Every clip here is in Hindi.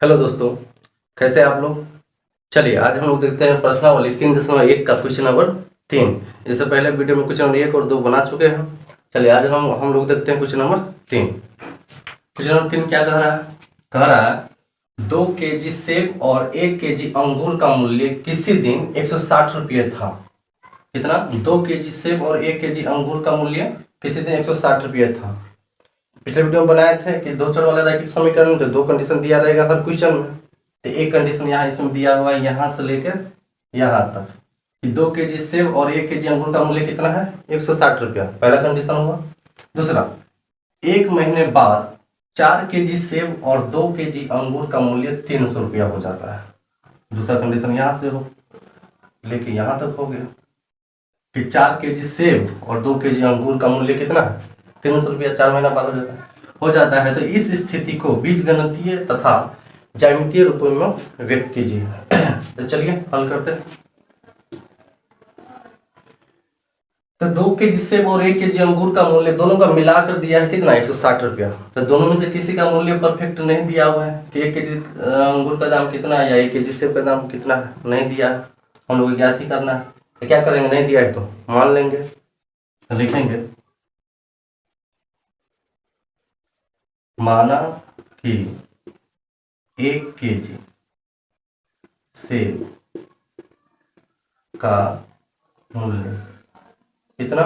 हेलो दोस्तों, कैसे हैं आप लोग। चलिए आज हम लोग देखते हैं प्रश्नावली 3.1 का क्वेश्चन नंबर 3। इससे पहले वीडियो में क्वेश्चन नंबर 1 और 2 बना चुके हैं। चलिए आज हम लोग देखते हैं क्वेश्चन नंबर 3। क्वेश्चन नंबर 3 क्या कह रहा है 2 kg सेब और 1 kg अंगूर का मूल्य किसी दिन 160 रुपये था। कितना? 2 kg सेब और 1 kg अंगूर का मूल्य किसी दिन 160 रुपये था। पिछले वीडियो में बनाए थे कि दो चर वाला रैखिक समीकरण में तो दो कंडीशन दिया रहेगा हर क्वेश्चन में। तो एक कंडीशन यहाँ इसमें दिया हुआ है यहाँ से लेकर यहाँ तक कि 2 kg सेब और 1 kg अंगूर का मूल्य कितना है 160 रुपया। पहला कंडीशन हुआ। दूसरा, एक महीने बाद 4 kg सेब और 2 kg अंगूर का मूल्य 300 रुपया हो जाता है। दूसरा कंडीशन यहाँ से हो लेके यहाँ तक हो गया कि 4 kg सेब और 2 kg अंगूर का मूल्य कितना है 300 रुपया। 4 महीना बाद हो जाता है। तो इस स्थिति को बीजगणितीय तथा ज्यामितीय रूपों में व्यक्त कीजिए। तो चलिए हल करते हैं। तो 2 kg सेब और 1 kg अंगूर का मूल्य दोनों का मिलाकर दिया है कितना 160 रुपया। तो दोनों में से किसी का मूल्य परफेक्ट नहीं दिया हुआ है कि 1 kg अंगूर का दाम कितना है या 1 kg सेब का दाम कितना है, नहीं दिया है। हम लोग ज्ञात ही करना है। तो क्या करेंगे, नहीं दिया है तो मान लेंगे, तो लिखेंगे माना कि 1 kg सेब का मूल्य कितना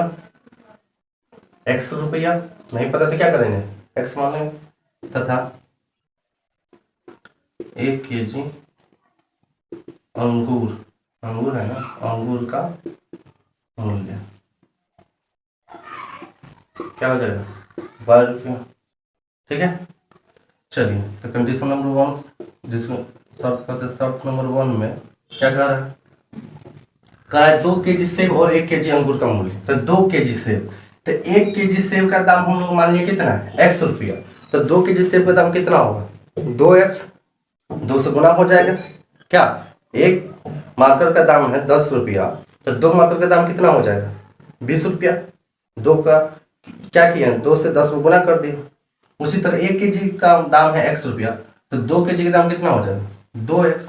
x रुपया, नहीं पता तो क्या करेंगे x मान लेंगे, तथा 1 kg अंगूर है ना, अंगूर का मूल्य क्या हो जाएगा 12 रुपया। ठीक है। चलिए तो कंडीशन नंबर 1 जिसको शर्त कहते हैं, शर्त नंबर 1 में क्या कह रहा है 2 kg सेब और 1 kg अंगूर का मूल्य। तो 2 kg सेब, तो 1 kg सेब का दाम हम लोग मान लिए कितना है x रुपया। तो 2 kg सेब का दाम कितना होगा 2x, 2 से गुना हो जाएगा। क्या एक मार्कर का दाम है 10 रुपया, तो 2 मार्कर का दाम कितना हो जाएगा 20 रुपया। 2 का क्या किया 2 से 10 को गुना कर दिया। उसी तरह 1 kg का दाम है x रुपया, तो 2 kg का दाम कितना हो जाएगा 2x,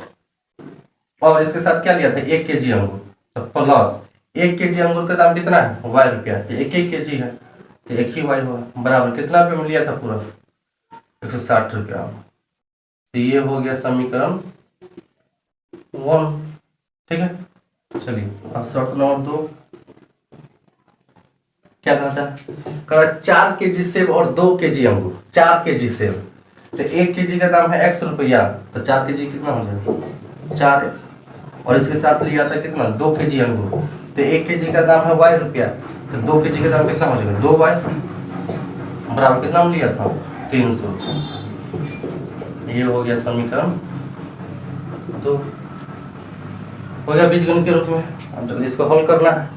और इसके साथ क्या लिया था 1 kg अंगूर, तो प्लस 1 kg अंगूर का दाम कितना है y रुपया। तो 1 kg है तो 1 ही y होगा, बराबर कितना रुपये में लिया था पूरा 160 रुपया। तो ये हो गया समीकरण 1। ठीक है। चलिए अब शर्त नंबर 2 क्या कहता है 4 kg सेब और 2 kg अंगूर। 4 kg सेब, तो 1 kg का दाम है x रुपया, तो 4 kg कितना हो जाएगा 4x, और इसके साथ लिया था कितना 2 kg अंगूर, तो 1 kg का दाम है y रुपया, तो 2 kg का दाम कितना हो जाएगा 2y, बराबर कितना हम लिया था 300। ये हो गया समीकरण 2, हो गया बीजगणित के रूप में। अब इसको हल करना है,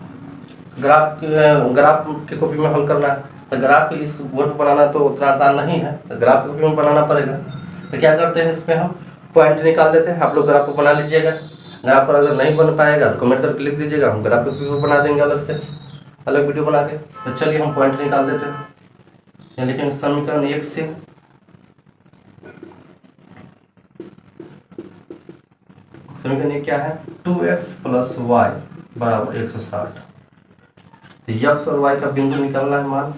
ग्राफ के कॉपी में हल करना है। तो ग्राफ इस बोर्ड पर बनाना तो उतना आसान नहीं है, तो ग्राफ कॉपी में बनाना पड़ेगा। तो क्या करते हैं, इसमें हम पॉइंट निकाल लेते हैं। आप लोग ग्राफ को बना लीजिएगा। ग्राफ पर अगर नहीं बन पाएगा तो कमेंट करके लिख दीजिएगा, हम ग्राफ कॉपी में बना देंगे अलग से, अलग वीडियो बना के। तो चलिए हम पॉइंट निकाल देते हैं। लेकिन समीकरण 1 से समीकरण 1 क्या है 2x + y बराबर 160। x और y का बिंदु निकालना है मान।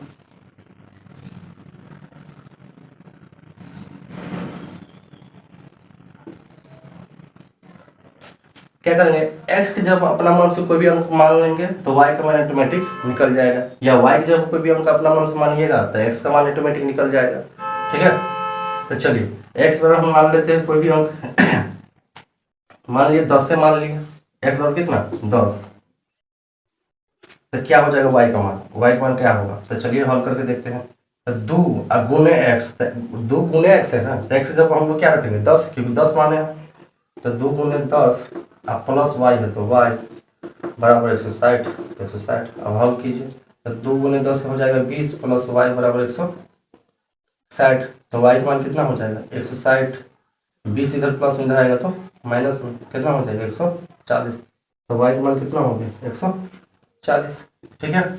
क्या करेंगे x के जब अपना मान से कोई भी अंक मान लेंगे तो y का मान ऑटोमेटिक निकल जाएगा, या y के जब कोई भी अंक अपना मान से मानिएगा तो x का मान ऑटोमेटिक निकल जाएगा। ठीक है। तो चलिए x बराबर हम मान लेते हैं कोई भी अंक मान लिए 10 से मान लिए x बराबर कितना 10, तो क्या हो जाएगा y का मान क्या होगा। तो चलिए हल करके देखते हैं। तो 2 गुने x, 2 गुने x है ना, तो x जब हम लोग क्या रखेंगे 10, क्योंकि 10 माने हैं। तो 2 गुने 10 प्लस y है तो y बराबर 160। 160 अब हल कीजिए। तो 2 गुने 10 हो जाएगा 20 प्लस y बराबर 160। तो y का मान कितना हो जाएगा 160, 20 इधर प्लस में इधर आएगा तो माइनस में कितना हो जाएगा 140। तो y का मान कितना हो गया 140। ठीक है।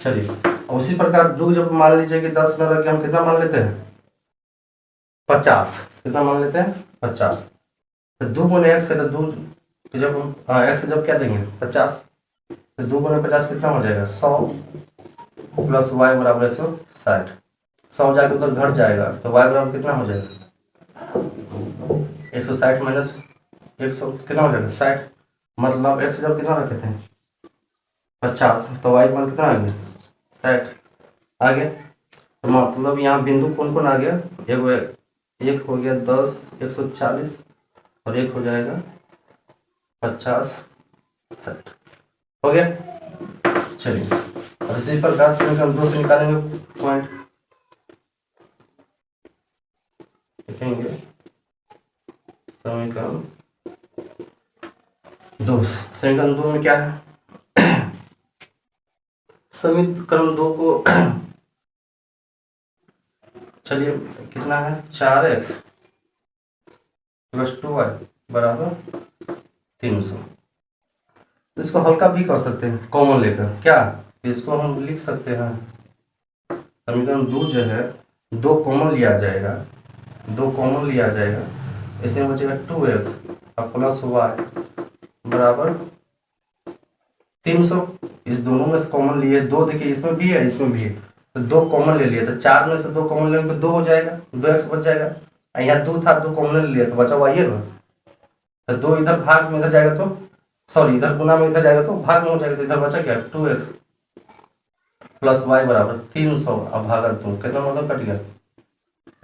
चलिए उसी प्रकार 2 जब मान लीजिए कि 10 में रख के हम कितना मान लेते हैं 50। कितना मान लेते हैं 50। तो 2 गुने x है तो 2, जब x जब क्या देंगे 50, तो 2 गुने 50 कितना हो जाएगा 100 प्लस y बराबर 160। 100 जाके उधर घट जाएगा तो y बराबर कितना हो जाएगा 160 माइनस 100 कितना हो जाएगा 60। मतलब x जब कितना रखे थे 50 तो y मान कितना आ गया 60 आ गया। तो मतलब यहाँ बिंदु कौन कौन आ गया, एक हो गया 10 140 और एक हो जाएगा 50 60 हो गया। चलिए अब इसी प्रकार से हम 2 से निकालेंगे पॉइंट, लिखेंगे समीकरण 2। समीकरण 2 में क्या है समीकरण 2 को चलिए कितना है 4x प्लस 2y बराबर 300। इसको हल्का भी कर सकते हैं कॉमन लेकर, क्या इसको हम लिख सकते हैं समीकरण 2 जो है 2 कॉमन लिया जाएगा, 2 कॉमन लिया जाएगा, इसमें बचेगा 2x और प्लस y बराबर 300। इस दोनों में से कॉमन लिए 2, देखिए इसमें भी है इसमें भी है, तो 2 कॉमन ले लिए तो 4 में से 2 कॉमन लेंगे तो 2 हो जाएगा, 2x बच जाएगा। यहाँ 2 था 2 कॉमन ले लिया तो बचा हुआ ये ना, तो 2 इधर भाग में इधर जाएगा तो सॉरी इधर गुना में इधर जाएगा तो भाग में हो जाएगा, तो इधर बचा क्या 2x प्लस y बराबर 300 अब भागा 2 कितना मतलब कट गया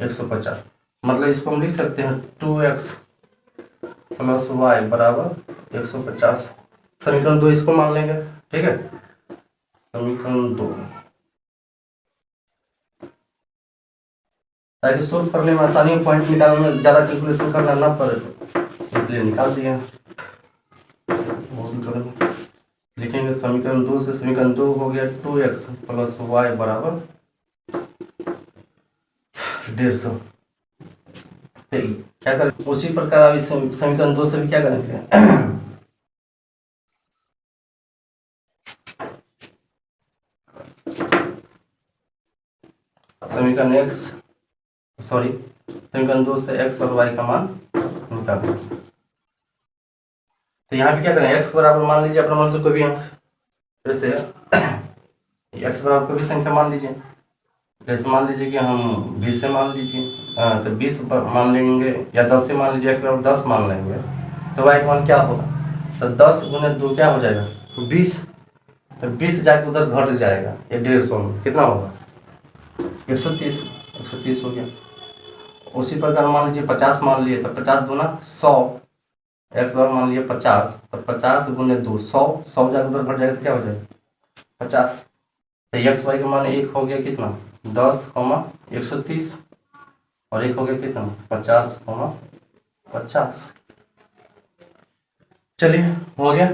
150। मतलब इसको हम लिख सकते हैं 2x प्लस y बराबर 150। समीकरण 2 इसको मान लेंगे, ठीक है। समीकरण 2 ताकि सोल्व करने में आसानी हो, पॉइंट निकालने में ज़्यादा कैलकुलेशन करना ना पड़े इसलिए निकाल दिया। लिखेंगे समीकरण 2 से समीकरण 2 हो गया 2x प्लस y बराबर 150। क्या करें उसी प्रकार अभी समीकरण 2 से भी क्या करेंगे समीकरण समीकरण 2 से x और y का मान निकालें। तो यहाँ पे क्या करें x बराबर मान लीजिए अपना मन से कोई भी अंक, जैसे x बराबर कोई भी संख्या मान लीजिए, जैसे मान लीजिए कि हम 20 से मान लीजिए, तो 20 मान लेंगे या 10 से मान लीजिए, x बराबर 10 मान लेंगे तो y का मान क्या होगा, तो 10 गुने 2 क्या हो जाएगा 20, तो 20 जाके उधर घट जाएगा ये 150 में कितना होगा 130 हो गया। उसी प्रकार मान लीजिए 50 मान लिए तो 50 गुना 100, x बार मान लिए 50 तो 50 गुने 2 100 जाके उधर घट जाएगा तो क्या हो जाएगा 50। तो एक्स वाई का मान एक हो गया कितना 10, 130 और एक हो गया कितना 50, 50। चलिए हो गया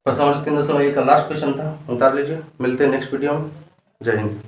प्रश्न 3.1 का लास्ट क्वेश्चन था, उतार लीजिए। मिलते हैं नेक्स्ट वीडियो में। जय हिंद।